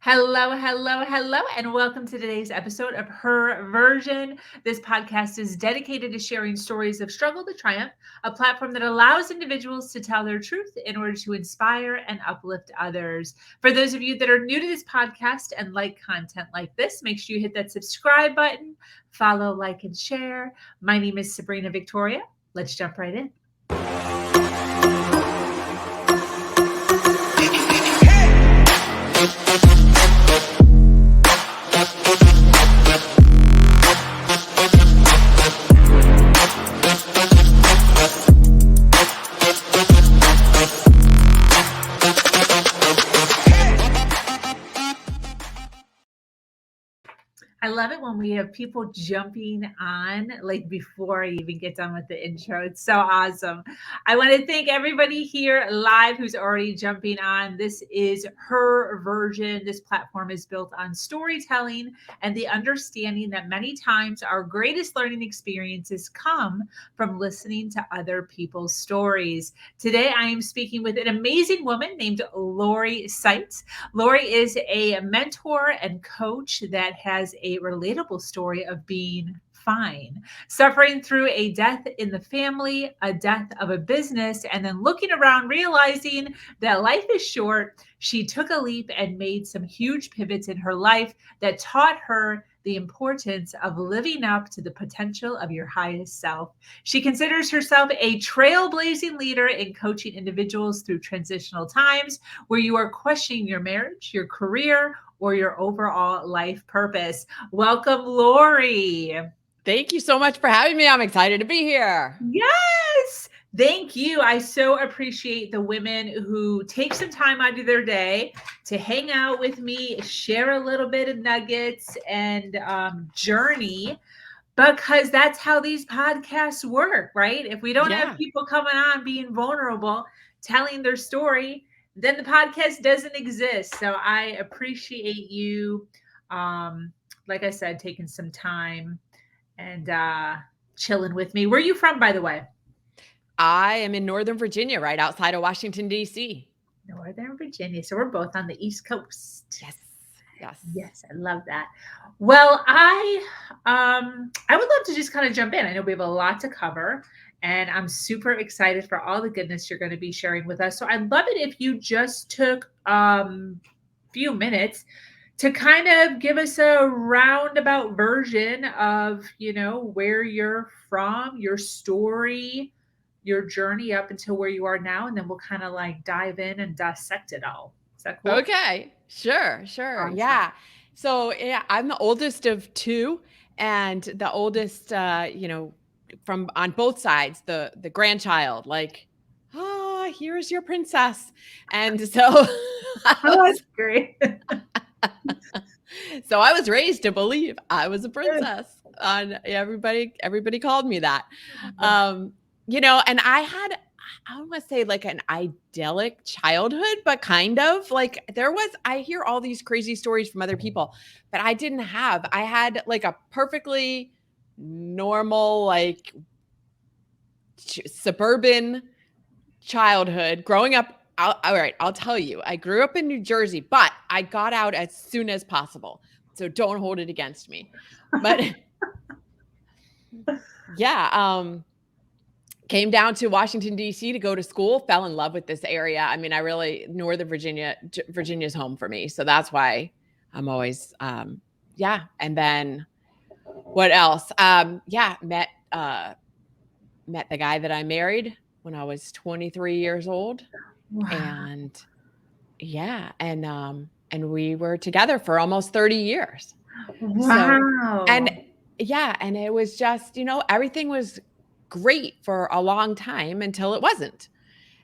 Hello, hello, hello, and welcome to today's episode of Her Version. This podcast is dedicated to sharing stories of struggle to triumph, a platform that allows individuals to tell their truth in order to inspire and uplift others. For those of you that are new to this podcast and like content like this, make sure you hit that subscribe button, follow, like, and share. My name is Sabrina Victoria. Let's jump right in. I love it when we have people jumping on like before I even get done with the intro. It's so awesome. I want to thank everybody here live who's already jumping on. This is Her Version. This platform is built on storytelling and the understanding that many times our greatest learning experiences come from listening to other people's stories. Today, I am speaking with an amazing woman named Lori Saitz. Lori is a mentor and coach that has a relatable story of being fine, suffering through a death in the family, a death of a business, and then looking around, realizing that life is short. She took a leap and made some huge pivots in her life that taught her the importance of living up to the potential of your highest self. She considers herself a trailblazing leader in coaching individuals through transitional times where you are questioning your marriage, your career, or your overall life purpose. Welcome, Lori. Thank you so much for having me. I'm excited to be here. Yes. Thank you. I so appreciate the women who take some time out of their day to hang out with me, share a little bit of nuggets and journey, because that's how these podcasts work, right? If we don't have people coming on being vulnerable, telling their story, then the podcast doesn't exist. So I appreciate you, like I said, taking some time and chilling with me. Where are you from, by the way? I am in Northern Virginia, right outside of Washington, D.C. Northern Virginia. So we're both on the East Coast. Yes. Yes. Yes, I love that. Well, I would love to just kind of jump in. I know we have a lot to cover, and I'm super excited for all the goodness you're going to be sharing with us. So I'd love it if you just took few minutes to kind of give us a roundabout version of, where you're from, your story, your journey up until where you are now, and then we'll kind of like dive in and dissect it all. Is that cool? Okay. Sure. Awesome. Yeah. So I'm the oldest of two, and the oldest, from on both sides, the grandchild, like, here's your princess. And so That's great. So I was raised to believe I was a princess. Everybody called me that. And I don't want to say like an idyllic childhood, but kind of like I hear all these crazy stories from other people, but I had like a perfectly normal, like suburban childhood growing up. All right, I'll tell you, I grew up in New Jersey, but I got out as soon as possible. So don't hold it against me. But yeah, came down to Washington, D.C. to go to school, fell in love with this area. I mean, Northern Virginia's home for me. So that's why I'm always, And then what else? Met the guy that I married when I was 23 years old. Wow. And we were together for almost 30 years. Wow. And it was just, everything was great for a long time until it wasn't.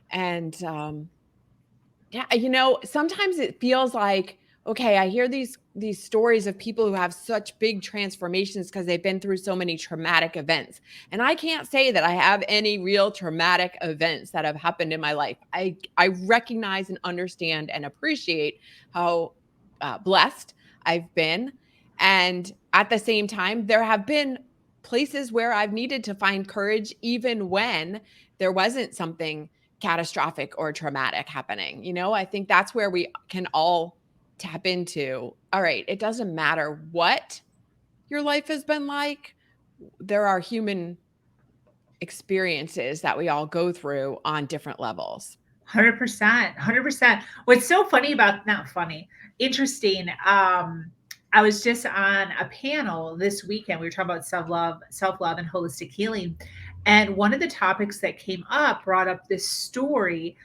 And sometimes it feels like, okay, I hear these stories of people who have such big transformations because they've been through so many traumatic events. And I can't say that I have any real traumatic events that have happened in my life. I recognize and understand and appreciate how blessed I've been. And at the same time, there have been places where I've needed to find courage, even when there wasn't something catastrophic or traumatic happening. I think that's where we can all tap into, all right, it doesn't matter what your life has been like. There are human experiences that we all go through on different levels. 100%. 100%. What's so funny about, not funny, interesting. I was just on a panel this weekend. We were talking about self love, and holistic healing. And one of the topics that came up brought up this story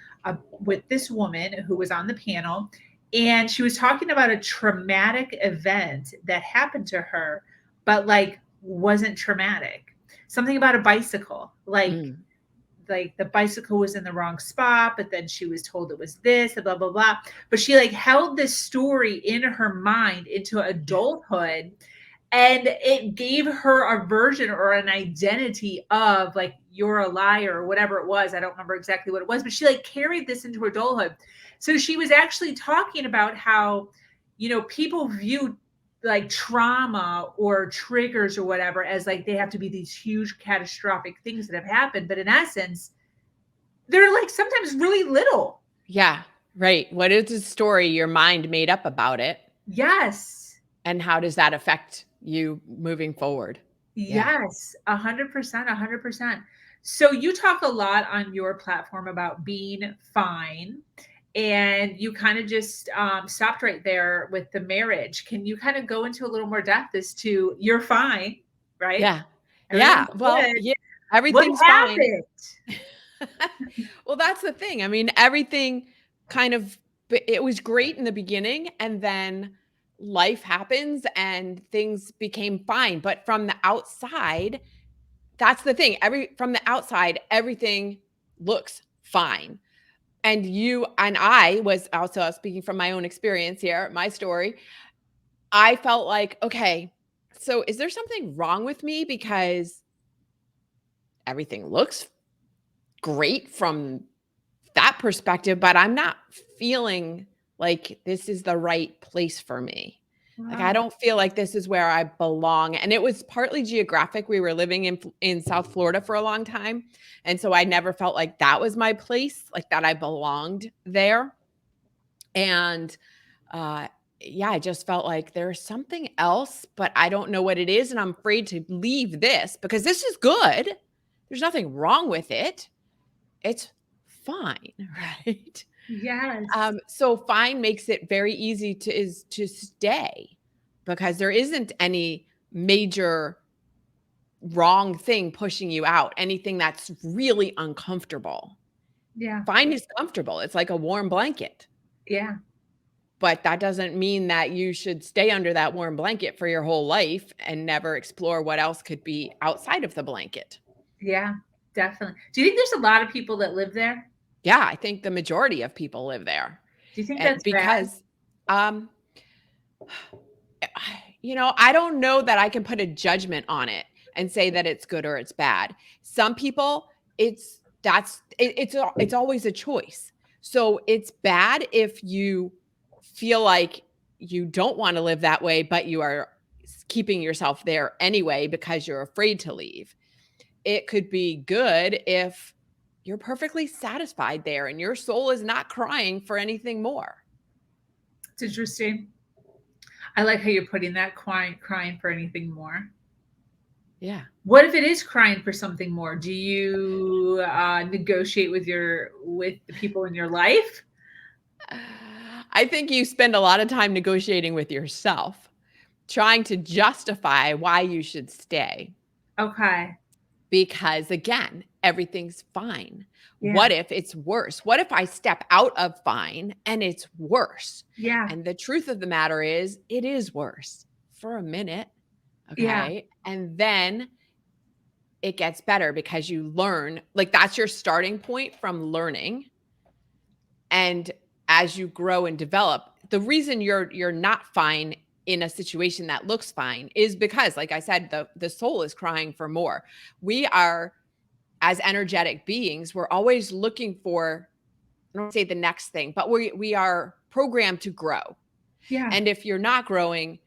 with this woman who was on the panel. And she was talking about a traumatic event that happened to her, but like wasn't traumatic. Something about a bicycle. Like the bicycle was in the wrong spot, but then she was told it was this, and blah, blah, blah. But she like held this story in her mind into adulthood, and it gave her a version or an identity of like, you're a liar or whatever it was. I don't remember exactly what it was, but she like carried this into adulthood. So she was actually talking about how, people view like trauma or triggers or whatever as like they have to be these huge catastrophic things that have happened, but in essence they're like sometimes really little. Yeah, right. What is the story your mind made up about it? Yes. And how does that affect you moving forward? Yes, 100%, 100%. So you talk a lot on your platform about being fine, and you kind of just stopped right there with the marriage. Can you kind of go into a little more depth as to you're fine, right? Yeah. Yeah. Everything's Well, good. yeah, What everything's fine. happened? Well, that's the thing. I mean, everything kind of, it was great in the beginning, and then life happens and things became fine. But from the outside, that's the thing. From the outside, everything looks fine. And you and I was also speaking from my own experience here, my story. I felt like, okay, so is there something wrong with me because everything looks great from that perspective, but I'm not feeling like this is the right place for me. Like, I Wow. don't feel like this is where I belong. And it was partly geographic. We were living in South Florida for a long time. And so I never felt like that was my place, like that I belonged there. And yeah, I just felt like there's something else, but I don't know what it is. And I'm afraid to leave this because this is good. There's nothing wrong with it. It's fine, right? Yes. So fine makes it very easy to stay because there isn't any major wrong thing pushing you out, anything that's really uncomfortable. Yeah. Fine is comfortable. It's like a warm blanket. Yeah. But that doesn't mean that you should stay under that warm blanket for your whole life and never explore what else could be outside of the blanket. Yeah. Definitely. Do you think there's a lot of people that live there? Yeah, I think the majority of people live there. Do you think And that's bad? because I don't know that I can put a judgment on it and say that it's good or it's bad. Some people, it's always a choice. So it's bad if you feel like you don't want to live that way, but you are keeping yourself there anyway because you're afraid to leave. It could be good if you're perfectly satisfied there and your soul is not crying for anything more. It's interesting. I like how you're putting that, crying for anything more. Yeah. What if it is crying for something more? Do you negotiate with the people in your life? I think you spend a lot of time negotiating with yourself, trying to justify why you should stay. Okay. Because again, everything's fine. Yeah. What if it's worse? What if I step out of fine and it's worse? Yeah. And the truth of the matter is, it is worse for a minute. Okay. Yeah. And then it gets better because you learn, like that's your starting point from learning. And as you grow and develop, the reason you're not fine in a situation that looks fine is because, like I said, the soul is crying for more. We are, as energetic beings, we're always looking for, I don't say the next thing, but we are programmed to grow. Yeah. And if you're not growing,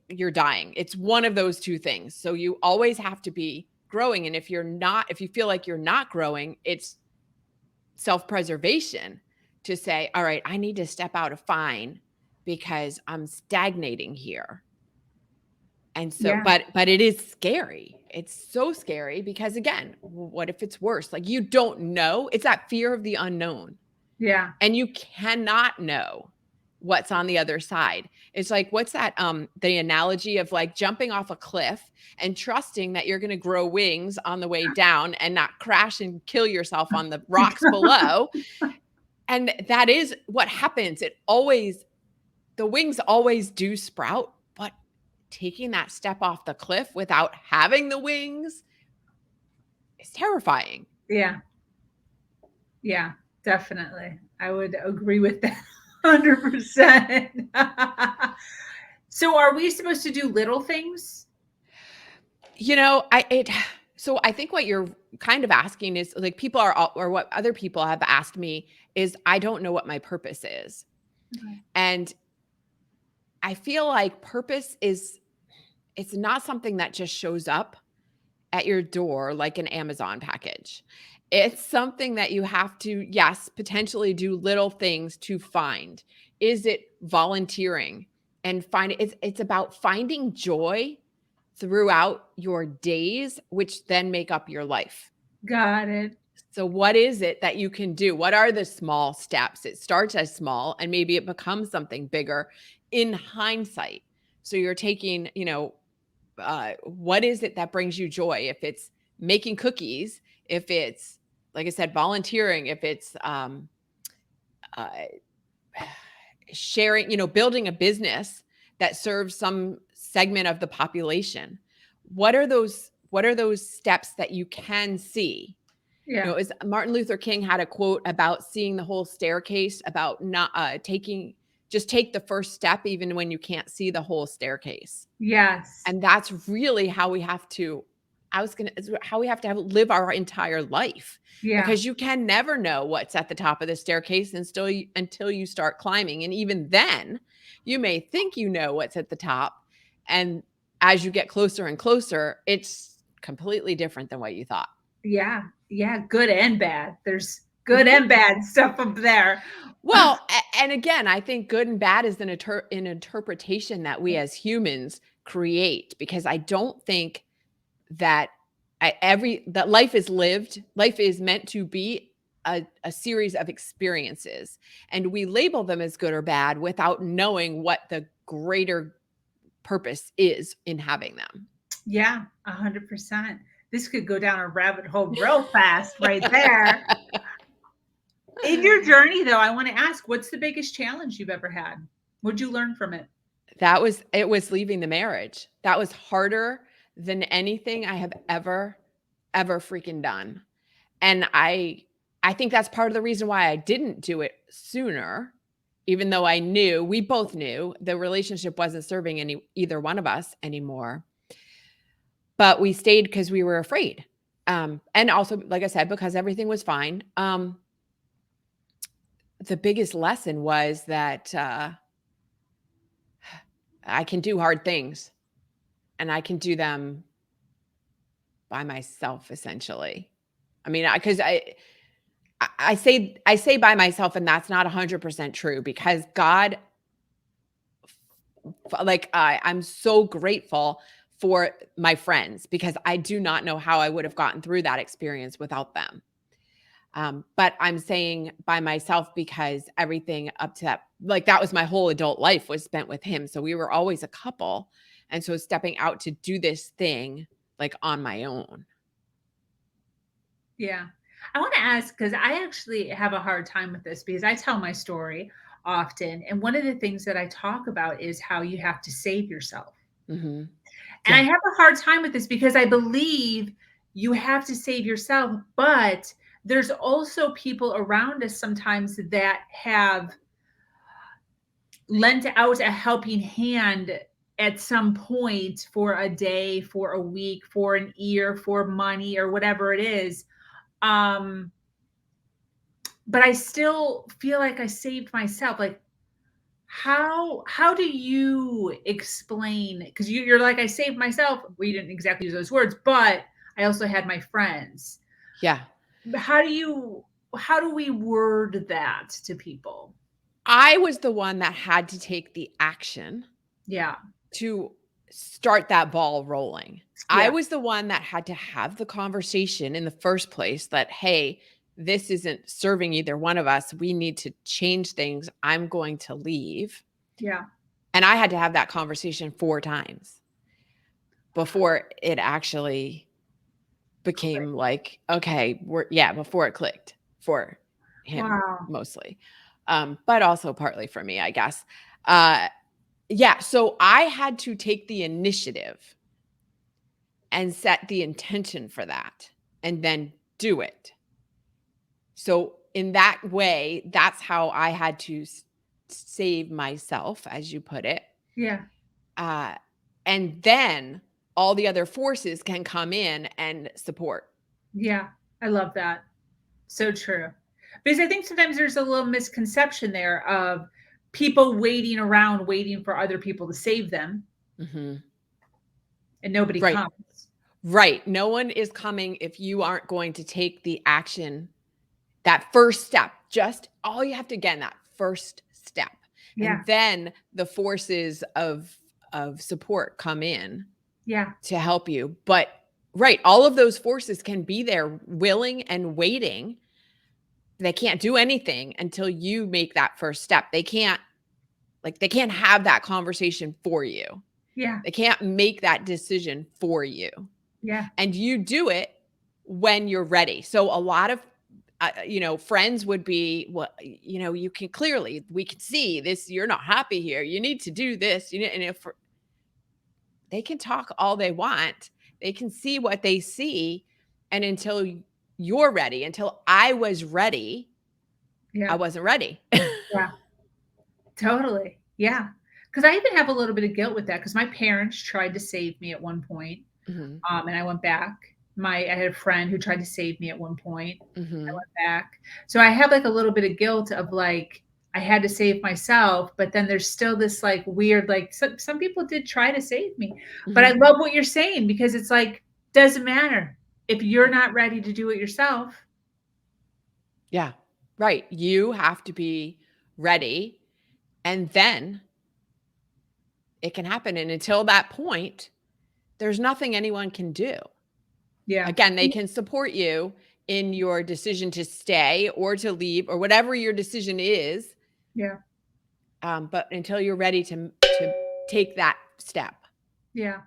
you're dying. It's one of those two things. So you always have to be growing. And if you feel like you're not growing, it's self-preservation to say, all right, I need to step out of fine because I'm stagnating here. And so, Yeah. but it is scary. It's so scary because again, what if it's worse? Like you don't know. It's that fear of the unknown. Yeah. And you cannot know what's on the other side. It's like, what's that? The analogy of like jumping off a cliff and trusting that you're going to grow wings on the way down and not crash and kill yourself on the rocks below. And that is what happens. The wings always do sprout, but taking that step off the cliff without having the wings is terrifying. Yeah. Yeah, definitely. I would agree with that 100%. So are we supposed to do little things? So I think what you're kind of asking is like or what other people have asked me is I don't know what my purpose is. Okay. And I feel like purpose it's not something that just shows up at your door like an Amazon package. It's something that you have to, yes, potentially do little things to find. Is it volunteering and it's about finding joy throughout your days, which then make up your life. Got it. So what is it that you can do? What are the small steps? It starts as small and maybe it becomes something bigger in hindsight. So you're taking, what is it that brings you joy? If it's making cookies, if it's, like I said, volunteering, if it's uh, sharing, building a business that serves some segment of the population. What are those steps that you can see? Yeah. As Martin Luther King had a quote about seeing the whole staircase, about not just take the first step even when you can't see the whole staircase. Yes. And that's really how we have to live our entire life. Yeah. Because you can never know what's at the top of the staircase until you start climbing. And even then, you may think you know what's at the top. And as you get closer and closer, it's completely different than what you thought. Yeah. Yeah. Good and bad. There's good and bad stuff up there. Well, and again, I think good and bad is an interpretation that we as humans create, because I don't think that that life is lived. Life is meant to be a series of experiences, and we label them as good or bad without knowing what the greater purpose is in having them. Yeah, 100%. This could go down a rabbit hole real fast right there. In your journey, though, I want to ask, what's the biggest challenge you've ever had? What'd you learn from it? It was leaving the marriage. That was harder than anything I have ever freaking done. And I think that's part of the reason why I didn't do it sooner, even though we both knew the relationship wasn't serving either one of us anymore. But we stayed because we were afraid. And also, like I said, because everything was fine. The biggest lesson was that I can do hard things, and I can do them by myself, essentially. I mean, because I say by myself, and that's not 100% true, because God, I'm so grateful for my friends, because I do not know how I would have gotten through that experience without them. But I'm saying by myself because everything up to that was my whole adult life was spent with him. So we were always a couple. And so stepping out to do this thing on my own. Yeah. I want to ask, because I actually have a hard time with this, because I tell my story often. And one of the things that I talk about is how you have to save yourself. Mm-hmm. And I have a hard time with this because I believe you have to save yourself, but there's also people around us sometimes that have lent out a helping hand at some point, for a day, for a week, for an year, for money, or whatever it is. But I still feel like I saved myself. Like, how do you explain? Because you're like, I saved myself. Well, you didn't exactly use those words, but I also had my friends. Yeah. How do we word that to people? I was the one that had to take the action Yeah. to start that ball rolling. I Yeah. was the one that had to have the conversation in the first place that, hey, this isn't serving either one of us. We need to change things. I'm going to leave. Yeah. And I had to have that conversation 4 times before it actually became like, okay, before it clicked for him. Wow. Mostly. But also partly for me, I guess. So I had to take the initiative and set the intention for that and then do it. So in that way, that's how I had to save myself, as you put it. Yeah. And then all the other forces can come in and support. Yeah. I love that. So true. Because I think sometimes there's a little misconception there of people waiting around, waiting for other people to save them. Mm-hmm. And nobody Right. comes. Right. No one is coming if you aren't going to take the action, that first step. Just all you have to get in that first step. Yeah. And then the forces of support come in to help you. But right, all of those forces can be there willing and waiting. They can't do anything until you make that first step. They can't have that conversation for you. Yeah. They can't make that decision for you. Yeah. And you do it when you're ready. So a lot of friends would be, well, you can clearly, we can see this, you're not happy here. You need to do this. And if they can talk all they want, they can see what they see. And until you're ready, until I was ready, I wasn't ready. Yeah. Totally. Yeah. Because I even have a little bit of guilt with that because my parents tried to save me at one point. Mm-hmm. And I went back. I had a friend who tried to save me at one point. Mm-hmm. I went back. So I have like a little bit of guilt of like, I had to save myself, but then there's still this like weird, like some people did try to save me, Mm-hmm. but I love what you're saying because it's like, doesn't matter if you're not ready to do it yourself. Yeah, right. You have to be ready and then it can happen. And until that point, there's nothing anyone can do. Yeah. Again, they can support you in your decision to stay or to leave or whatever your decision is. Yeah. But until you're ready to take that step. Yeah.